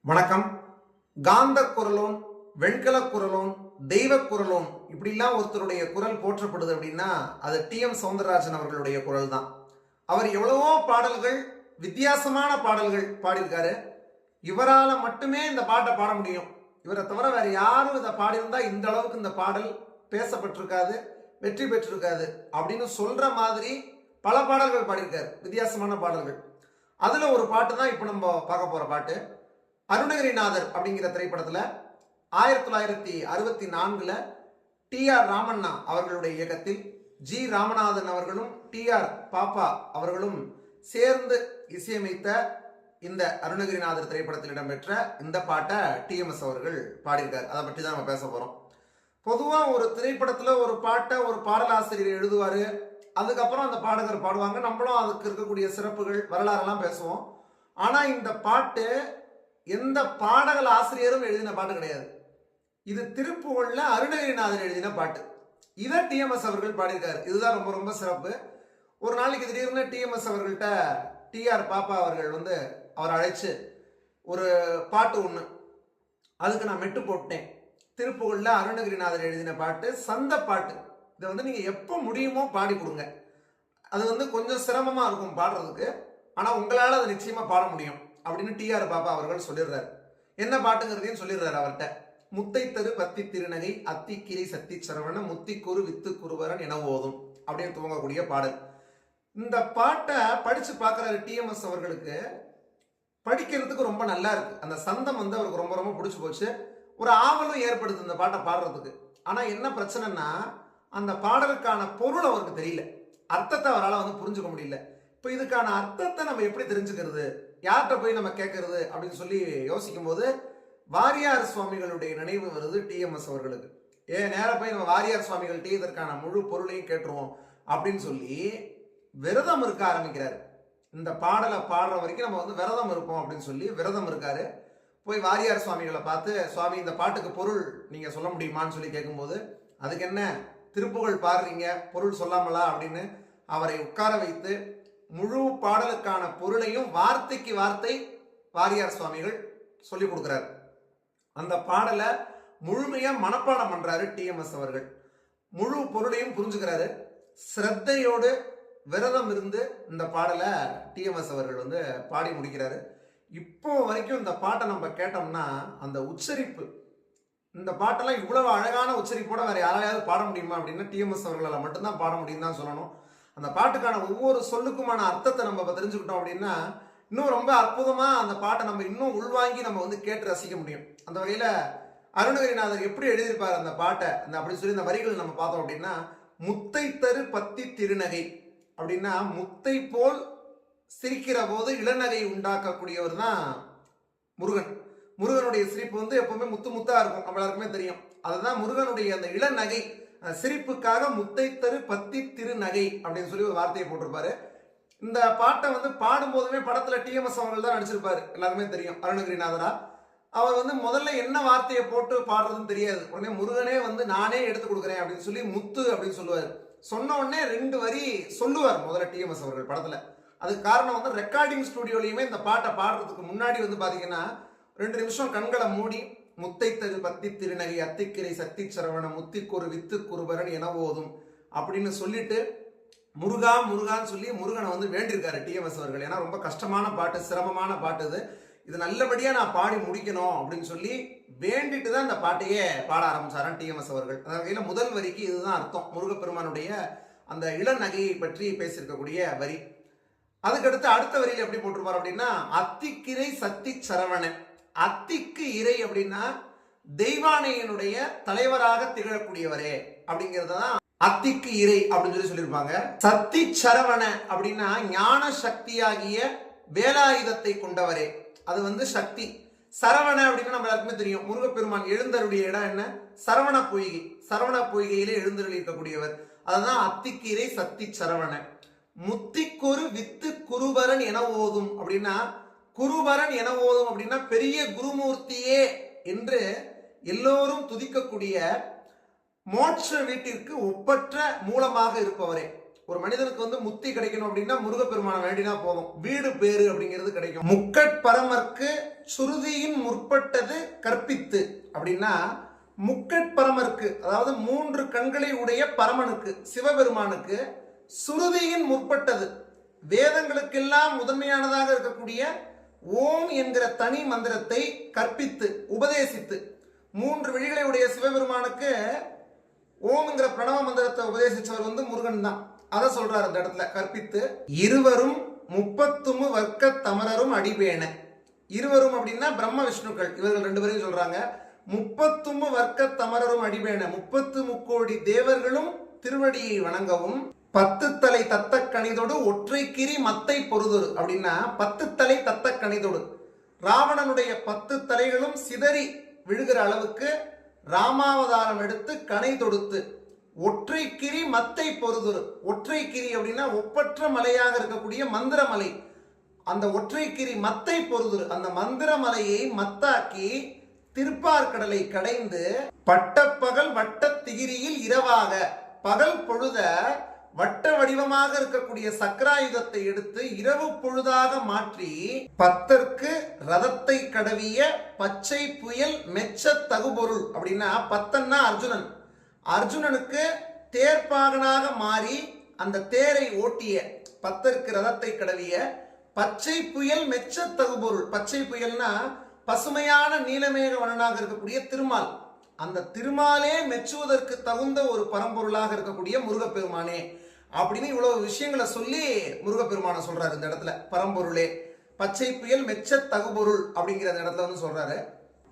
வணக்கம். காந்த குரலோன், வெண்கல குரலோன், தெய்வ குரலோன் இப்படிலாம் ஒருத்தருடைய குரல் போற்றப்படுது அப்படின்னா அது டி.எம். சௌந்தரராஜன் அவர்களுடைய குரல் தான். அவர் எவ்வளவோ பாடல்கள், வித்தியாசமான பாடல்கள் பாடியிருக்காரு. இவரால் மட்டுமே இந்த பாட்டை பாட முடியும். இவரை தவிர வேற யாரும் இதை பாடியிருந்தா இந்த அளவுக்கு இந்த பாடல் பேசப்பட்டிருக்காது, வெற்றி பெற்றிருக்காது அப்படின்னு சொல்ற மாதிரி பல பாடல்கள் பாடியிருக்காரு, வித்தியாசமான பாடல்கள். அதுல ஒரு பாட்டு தான் இப்போ நம்ம பார்க்க போற பாட்டு. அருணகிரிநாதர் அப்படிங்கிற திரைப்படத்தில் 1964 டி.ஆர். ராமண்ணா அவர்களுடைய இயக்கத்தில் ஜி. ராமநாதன் அவர்களும் டி.ஆர். பாப்பா அவர்களும் சேர்ந்து இசையமைத்த இந்த அருணகிரிநாதர் திரைப்படத்தில் இடம்பெற்ற இந்த பாட்டை டி.எம்.எஸ். அவர்கள் பாடியிருக்கார். அதை பற்றி தான் நம்ம பேச போகிறோம். பொதுவாக ஒரு திரைப்படத்தில் ஒரு பாட்டை ஒரு பாடலாசிரியர் எழுதுவார், அதுக்கப்புறம் அந்த பாடகர் பாடுவாங்க, நம்மளும் அதுக்கு இருக்கக்கூடிய சிறப்புகள் வரலாறெல்லாம் பேசுவோம். ஆனால் இந்த பாட்டு எந்த பாடல் ஆசிரியரும் எழுதின பாட்டு கிடையாது. இது திருப்புகழ்ல அருணகிரிநாதர் எழுதின பாட்டு. இதை டி.எம்.எஸ். அவர்கள் பாடியிருக்காரு. இதுதான் ரொம்ப ரொம்ப சிறப்பு. ஒரு நாளைக்கு திடீர்னு டி.எம்.எஸ். அவர்கள்ட்ட டி.ஆர். பாப்பா அவர்கள் அவர் அழைச்சு ஒரு பாட்டு ஒன்று, அதுக்கு நான் மெட்டு போட்டேன். திருப்புகழ்ல அருணகிரிநாதர் எழுதின பாட்டு, சந்த பாட்டு. இதை நீங்க எப்போ முடியுமோ பாடி கொடுங்க. அது கொஞ்சம் சிரமமா இருக்கும் பாடுறதுக்கு, ஆனா உங்களால அதை நிச்சயமா பாட முடியும் அப்படின்னு டி.ஆர். பாப்பா அவர்கள் சொல்லிடுறாரு. என்ன பாட்டுங்கிறதையும் சொல்லிடுறாரு அவர்கிட்ட. முத்தை தரு பத்தி திருநகை அத்திக்கிரை சத்தி சரவண முத்திக்குரு வித்து குருவரன் என ஓதும் அப்படின்னு துவங்கக்கூடிய பாடல். இந்த பாட்டை படிச்சு பார்க்குறாரு டி.எம்.எஸ். அவர்களுக்கு. படிக்கிறதுக்கு ரொம்ப நல்லா இருக்கு. அந்த சந்தம் அவருக்கு ரொம்ப ரொம்ப பிடிச்சி போச்சு. ஒரு ஆவலும் ஏற்படுது இந்த பாட்டை பாடுறதுக்கு. ஆனா என்ன பிரச்சனைன்னா, அந்த பாடலுக்கான பொருள் அவருக்கு தெரியல, அர்த்தத்தை அவரால் புரிஞ்சுக்க முடியல. இப்போ இதுக்கான அர்த்தத்தை நம்ம எப்படி தெரிஞ்சுக்கிறது, யார்கிட்ட போய் நம்ம கேட்கறது அப்படின்னு சொல்லி யோசிக்கும் போது வாரியார் சுவாமிகளுடைய நினைவு வருது டி.எம்.எஸ். அவர்களுக்கு. நேராக போய் நம்ம வாரியார் சுவாமிகள்கிட்ட இதற்கான முழு பொருளையும் கேட்டுருவோம் அப்படின்னு சொல்லி விரதம் இருக்க ஆரம்பிக்கிறாரு. இந்த பாடலை பாடுற வரைக்கும் நம்ம விரதம் இருப்போம் அப்படின்னு சொல்லி விரதம் இருக்காரு. போய் வாரியார் சுவாமிகளை பார்த்து, சுவாமி இந்த பாட்டுக்கு பொருள் நீங்க சொல்ல முடியுமான்னு சொல்லி கேட்கும்போது, அதுக்கு என்ன திருப்புகழ் பாடுறீங்க, பொருள் சொல்லாமலா அப்படின்னு அவரை உட்கார வைத்து முழு பாடலுக்கான பொருளையும் வார்த்தைக்கு வார்த்தை வாரியார் சுவாமிகள் சொல்லி கொடுக்கிறார். அந்த பாடலை முழுமையா மனப்பாடம் பண்றாரு டி.எம்.எஸ். அவர்கள். முழு பொருளையும் புரிஞ்சுக்கிறாரு. சிரத்தையோடு விரதம் இருந்து இந்த பாடலை டி.எம்.எஸ். அவர்கள் பாடி முடிக்கிறாரு. இப்போ வரைக்கும் இந்த பாட்டை நம்ம கேட்டோம்னா அந்த உச்சரிப்பு, இந்த பாட்டெல்லாம் இவ்வளவு அழகான உச்சரிப்போட வேற யாராவது பாட முடியுமா அப்படின்னா டி.எம்.எஸ். அவர்களால் மட்டும்தான் பாட முடியும் தான் சொல்லணும். அந்த பாட்டுக்கான ஒவ்வொரு சொல்லுக்குமான அர்த்தத்தை நம்ம தெரிஞ்சுக்கிட்டோம் அப்படின்னா இன்னும் ரொம்ப அற்புதமா அந்த பாட்டை நம்ம இன்னும் உள்வாங்கி நம்ம கேட்டு ரசிக்க முடியும். அந்த வகையில அருணகிரிநாதர் எப்படி எழுதியிருப்பார் அந்த பாட்டை, அப்படின்னு சொல்லி இந்த வரிகள் நம்ம பார்த்தோம் அப்படின்னா, முத்தை தரு பத்தி திருநகை அப்படின்னா, முத்தை போல் சிரிக்கிற போது இளநகை உண்டாக்கக்கூடியவர் தான் முருகன். முருகனுடைய சிரிப்பு எப்பவுமே முத்து முத்தா இருக்கும், நம்ம எல்லாருக்குமே தெரியும். அதுதான் முருகனுடைய அந்த இளநகை சிரிப்புக்காக முத்தை தரு பத்தி திருநகை அப்படின்னு சொல்லி ஒரு வார்த்தையை போட்டிருப்பாரு. இந்த பாட்டை பாடும்போதுமே படத்துல டி.எம்.எஸ். அவர்கள் தான் நடிச்சிருப்பாரு, எல்லாருமே தெரியும். அருணகிரிநாதரா அவர் முதல்ல என்ன வார்த்தையை போட்டு பாடுறதுன்னு தெரியாது. உடனே முருகனே நானே எடுத்து கொடுக்குறேன் அப்படின்னு சொல்லி முத்து அப்படின்னு சொல்லுவார். சொன்ன உடனே 2 வரி சொல்லுவார் முதல்ல டி.எம்.எஸ். அவர்கள் படத்துல. அதுக்கு காரணம் ரெக்கார்டிங் ஸ்டுடியோலையுமே இந்த பாட்டை பாடுறதுக்கு முன்னாடி பாத்தீங்கன்னா 2 நிமிஷம் கண்களை மூடி முத்தை தரு பத்தி திருநகை அத்திக்கிரை சத்தி சரவண முத்திக்குரு வித்து குருபரன் என ஓதும் அப்படின்னு சொல்லிட்டு முருகா முருகான்னு சொல்லி முருகனை வேண்டியிருக்காரு டி.எம்.எஸ். அவர்கள். ஏன்னா ரொம்ப கஷ்டமான பாட்டு, சிரமமான பாட்டு, இது நல்லபடியா நான் பாடி முடிக்கணும் அப்படின்னு சொல்லி வேண்டிட்டு தான் இந்த பாட்டையே பாட ஆரம்பிச்சாரான் டி.எம்.எஸ். அவர்கள். அதனால முதல் வரிக்கு இதுதான் அர்த்தம், முருகப்பெருமானுடைய அந்த இளநகையை பற்றி பேசியிருக்கக்கூடிய வரி. அதுக்கடுத்து அடுத்த வரியில எப்படி போட்டிருப்பார் அப்படின்னா, அத்திக்கிரை சத்தி சரவண. அத்திக்கு இறை அப்படின்னா தெய்வானையினுடைய தலைவராக திகழக்கூடியவரே அப்படிங்கிறதான் அத்திக்கு இறை அப்படின்னு சொல்லியிருப்பாங்க. சத்தி சரவண அப்படின்னா ஞான சக்தியாகிய வேலாயுதத்தை கொண்டவரே, அது சக்தி. சரவண அப்படின்னா நம்ம எல்லாருக்குமே தெரியும், முருகப்பெருமான் எழுந்தருடைய இடம் என்ன, சரவண பொய்கை. சரவண பொய்கையிலே எழுந்தருளி இருக்கக்கூடியவர், அதுதான் அத்திக்கு இறை சத்தி சரவண. முத்திக்குரு வித்து குருபரன் என ஓதும் அப்படின்னா, குருபரன் என ஓதும் அப்படின்னா பெரிய குருமூர்த்தியே என்று எல்லோரும் துதிக்கக்கூடிய மோட்ச வீட்டிற்கு ஒப்பற்ற மூலமாக இருப்பவரே. ஒரு மனிதனுக்கு வந்து முக்தி கிடைக்கணும் அப்படின்னா முருகப்பெருமான வேண்டினா போதும், வீடு பேரு அப்படிங்கிறது கிடைக்கும். முக்கட்பரமர்க்கு சுருதியின் முற்பட்டது கற்பித்து அப்படின்னா, முக்கட்பரமர்க்கு அதாவது 3 கண்களை உடைய பரமனுக்கு சிவபெருமானுக்கு சுருதியின் முற்பட்டது, வேதங்களுக்கெல்லாம் முதன்மையானதாக இருக்கக்கூடிய ஓம் என்கிற தனி மந்திரத்தை கற்பித்து உபதேசித்து, 3 விழிகளை உடைய சிவபெருமானுக்கு ஓம்ங்கிற பிரணவ மந்திரத்தை உபதேசிச்சவர் வந்து முருகன் தான். அதை சொல்றாரு அந்த இடத்துல கற்பித்து. இருவரும் 30 வர்க்க தமரரும் அடிபேன. இருவரும் அப்படின்னா பிரம்ம விஷ்ணுக்கள், இவர்கள் 2 பேரையும் சொல்றாங்க. 30 வர்க்க தமரரும் அடிபேன, 30 முக்கோடி தேவர்களும் திருவடியை வணங்கவும். 10 தலை தத்த கணிதோடு ஒற்றை கிரி மத்தை பொறுதொரு அப்படின்னா 10 தலை தத்த கணிதோடு ராவணனுடைய 10 தலைகளும் சிதறி விழுகிற அளவுக்கு ராமாவதாரம் எடுத்து கணை தொடுத்து ஒற்றை கிரி மத்தை பொறுதொரு. ஒற்றை கிரி அப்படின்னா ஒப்பற்ற மலையாக இருக்கக்கூடிய மந்திரமலை, அந்த ஒற்றை கிரி மத்தை பொறுதொரு, அந்த மந்திரமலையை மத்தாக்கி திருப்பார்கடலை கடைந்து பட்டப்பகல் வட்ட திகிரியில் இரவாக பகல் பொழுத வட்ட வடிவமாக இருக்கக்கூடிய சக்கராயுதத்தை எடுத்து இரவு பொழுதாக மாற்றி பத்தர்க்கு ரதத்தை கடவிய பச்சை புயல் மெச்ச தகுபொருள் அப்படின்னா, பத்தன்னா அர்ஜுனன், அர்ஜுனனுக்கு தேர்ப்பாகனாக மாறி அந்த தேரை ஓட்டிய பத்தர்க்கு ரதத்தை கடவிய பச்சை புயல் மெச்ச தகுபொருள். பச்சை புயல்னா பசுமையான நீலமேக வண்ணனாக இருக்கக்கூடிய திருமால், அந்த திருமாலே மெச்சுவதற்கு தகுந்த ஒரு பரம்பொருளாக இருக்கக்கூடிய முருகப்பெருமானே அப்படின்னு இவ்வளவு விஷயங்களை சொல்லி முருகப்பெருமான சொல்றாரு இந்த இடத்துல. பரம்பொருளே பச்சை புயல் மெச்ச தகுபொருள் அப்படிங்கிற இடத்துல வந்து சொல்றாரு.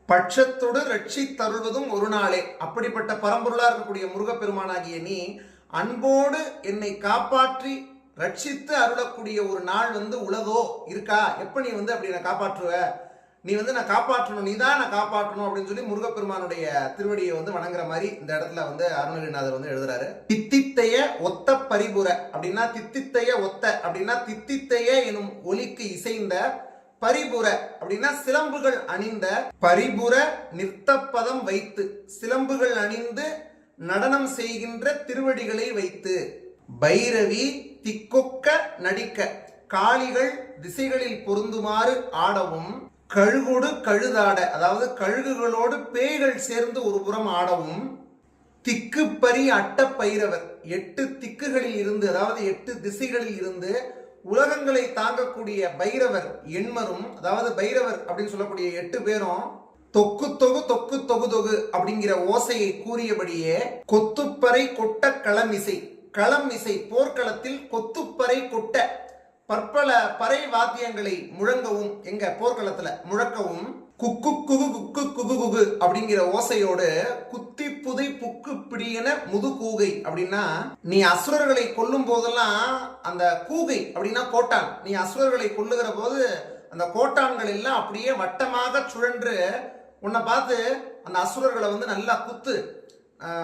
பட்சத்தோடு ரட்சி தருவதும் ஒரு நாளே, அப்படிப்பட்ட பரம்பொருளா இருக்கக்கூடிய முருகப்பெருமானாகிய நீ அன்போடு என்னை காப்பாற்றி ரட்சித்து அருளக்கூடிய ஒரு நாள் வந்து உலகோ இருக்கா? எப்ப நீ வந்து அப்படி நான் காப்பாற்றுவ? நீ வந்து நான் காப்பாற்றணும், நீ தான் நான் காப்பாற்றணும் அப்படின்னு சொல்லி முருகப்பெருமானுடைய திருவடியை வந்து வணங்குற மாதிரி இந்த இடத்துல வந்து அருணகிரிநாதர் வந்து எழுதுறாரு. தித்தித்தைய ஒத்த பரிபுர அப்படின்னா, தித்தித்தைய ஒத்த அப்படின்னா தித்தித்தைய எனும் ஒலிக்கு இசைந்த, பரிபுர அப்படின்னா சிலம்புகள் அணிந்த, பரிபுர நிறுத்தப்பதம் வைத்து சிலம்புகள் அணிந்து நடனம் செய்கின்ற திருவடிகளை வைத்து, பைரவி திக்கொக்க நடிக்க காளிகள் திசைகளில் பொருந்துமாறு ஆடவும், கழுகோடு கழுதாட அதாவது கழுகுகளோடு பேய்கள் சேர்ந்து ஒரு புறம் ஆடவும், திக்குப்பரி அட்ட பைரவர் 8 திக்குகளில் இருந்து அதாவது 8 திசைகளில் இருந்து உலகங்களை தாங்கக்கூடிய பைரவர் எண்மரும், அதாவது பைரவர் அப்படின்னு சொல்லக்கூடிய 8 பேரும் தொக்கு தொகு தொக்கு தொகு தொகு அப்படிங்கிற ஓசையை கூறியபடியே கொத்துப்பறை கொட்ட களமிசை, களம் இசை போர்க்களத்தில் கொத்துப்பறை கொட்ட பற்பல பறை வாத்தியங்களை முழங்கவும், எங்க போர்க்களத்துல முழக்கவும், குக்கு குகு குக்கு குகு குகு அப்படிங்கிற ஓசையோடு குத்தி புதை புக்கு பிடியன முது கூகை அப்படின்னா, நீ அசுரர்களை கொல்லும் போதெல்லாம் அந்த கூகை அப்படின்னா கோட்டான், நீ அசுரர்களை கொல்லுகிற போது அந்த கோட்டான்கள் எல்லாம் அப்படியே வட்டமாக சுழன்று உன்னை பார்த்து அந்த அசுரர்களை வந்து நல்லா குத்து,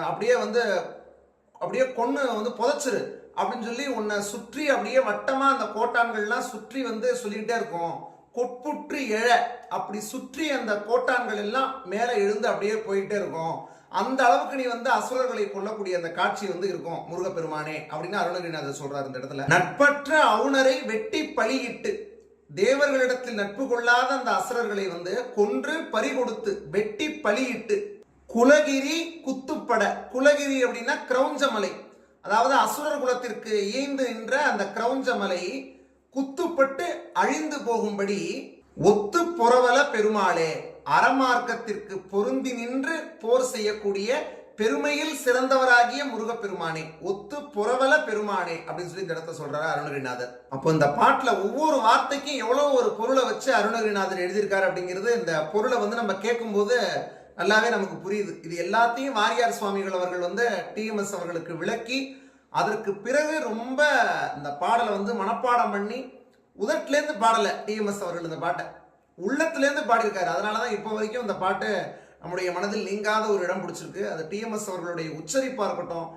அப்படியே கொன்னு வந்து புதைச்சிரு அப்படின்னு சொல்லி உன்னை சுற்றி அப்படியே வட்டமா அந்த கோட்டான்கள்லாம் சுற்றி வந்து சொல்லிக்கிட்டே இருக்கும். கொட்புற்று எழ அப்படி சுற்றி அந்த கோட்டான்கள் எல்லாம் மேல எழுந்து அப்படியே போயிட்டே இருக்கும். அந்த அளவுக்கு நீ வந்து அசுரர்களை கொல்லக்கூடிய அந்த காட்சி வந்து இருக்கும் முருகப்பெருமானே அப்படின்னு அருணகிரிநாதர் சொல்றாரு இந்த இடத்துல. நட்பற்ற அவுணரை வெட்டி பலியிட்டு, தேவர்களிடத்தில் நட்பு கொள்ளாத அந்த அசுரர்களை வந்து கொன்று பறி கொடுத்து வெட்டி பலியிட்டு, குலகிரி குத்துப்பட, குலகிரி அப்படின்னா கிரௌஞ்சமலை, அதாவது அசுரர் குலத்திற்கு ஈந்து நின்ற அந்த கிரௌஞ்சமலை குத்துப்பட்டு அழிந்து போகும்படி ஒத்து புறவல பெருமாளே, அறமார்க்கத்திற்கு பொருந்தி நின்று போர் செய்யக்கூடிய பெருமையில் சிறந்தவராகிய முருகப்பெருமானே, ஒத்து புறவல பெருமானே அப்படின்னு சொல்லி இந்த இடத்த சொல்றாரு அருணகிரிநாதர். அப்போ இந்த பாட்டுல ஒவ்வொரு வார்த்தைக்கும் எவ்வளவு ஒரு பொருளை வச்சு அருணகிரிநாதர் எழுதியிருக்காரு அப்படிங்கிறது இந்த பொருளை வந்து நம்ம கேட்கும் போது நல்லாவே நமக்கு புரியுது. இது எல்லாத்தையும் வாரியார் சுவாமிகள் அவர்கள் வந்து டிஎம்எஸ் அவர்களுக்கு விளக்கி அதற்கு பிறகு ரொம்ப இந்த பாடலை வந்து மனப்பாடம் பண்ணி உதட்டிலேருந்து பாடலை டிஎம்எஸ் அவர்கள் இந்த பாட்டை உள்ளத்திலேருந்து பாடியிருக்காரு. அதனாலதான் இப்போ வரைக்கும் இந்த பாட்டு நம்முடைய மனதில் நீங்காத ஒரு இடம் பிடிச்சிருக்கு. அது டிஎம்எஸ் அவர்களுடைய உச்சரிப்பா இருக்கட்டும்,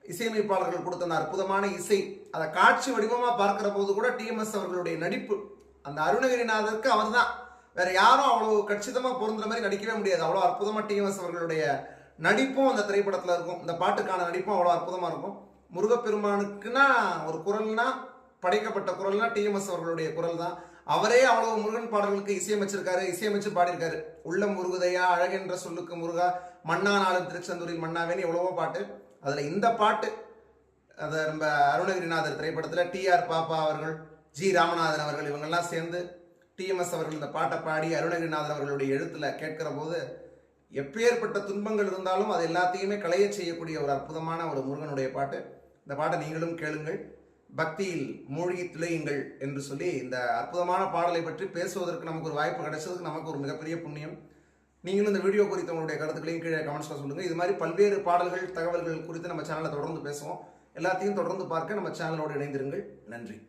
இசையமைப்பாளர்கள் கொடுத்த அந்த அற்புதமான இசை, அதை காட்சி வடிவமா பார்க்கிற போது கூட டிஎம்எஸ் அவர்களுடைய நடிப்பு, அந்த அருணகிரிநாதருக்கு அவர் தான், வேற யாரும் அவ்வளவு கச்சிதமா பொருந்துற மாதிரி நடிக்கவே முடியாது. அவ்வளவு அற்புதமா டிஎம்எஸ் அவர்களுடைய நடிப்பும் அந்த திரைப்படத்துல இருக்கும். இந்த பாட்டுக்கான நடிப்பும் அவ்வளவு அற்புதமா இருக்கும். முருகப்பெருமானுக்குன்னா ஒரு குரல்னா, படைக்கப்பட்ட குரல்னா டிஎம்எஸ் அவர்களுடைய குரல் தான். அவரே அவ்வளவு முருகன் பாடல்களுக்கு இசையமைச்சிருக்காரு, இசையமைச்சு பாடியிருக்காரு. உள்ளம் முருகுதையா, அழகென்ற சொல்லுக்கு முருகா, மன்னா நாளும் திருச்செந்தூரில் மன்னாவேன்னு எவ்வளவோ பாட்டு. அதுல இந்த பாட்டு அதை நம்ம அருணகிரிநாதர் திரைப்படத்தில் டிஆர் பாப்பா அவர்கள், ஜி ராமநாதன் அவர்கள் இவங்கெல்லாம் சேர்ந்து டிஎம்எஸ் அவர்கள் இந்த பாட்டை பாடி அருணகிரிநாதன் அவர்களுடைய எழுத்துல கேட்கிற போது எப்பேற்பட்ட துன்பங்கள் இருந்தாலும் அது எல்லாத்தையுமே களைய செய்யக்கூடிய ஒரு அற்புதமான ஒரு முருகனுடைய பாட்டு. இந்த பாட்டை நீங்களும் கேளுங்கள், பக்தியில் மூழ்கி திளையுங்கள் என்று சொல்லி இந்த அற்புதமான பாடலை பற்றி பேசுவதற்கு நமக்கு ஒரு வாய்ப்பு கிடைச்சதுக்கு நமக்கு ஒரு மிகப்பெரிய புண்ணியம். நீங்களும் இந்த வீடியோ குறித்த உங்களுடைய கருத்துக்களையும் கீழே கமெண்ட்ஸ்ல சொல்லுங்க. இது மாதிரி பல்வேறு பாடல்கள், தகவல்கள் குறித்து நம்ம சேனலை தொடர்ந்து பேசுவோம். எல்லாத்தையும் தொடர்ந்து பார்க்க நம்ம சேனலோடு இணைந்திருங்கள். நன்றி.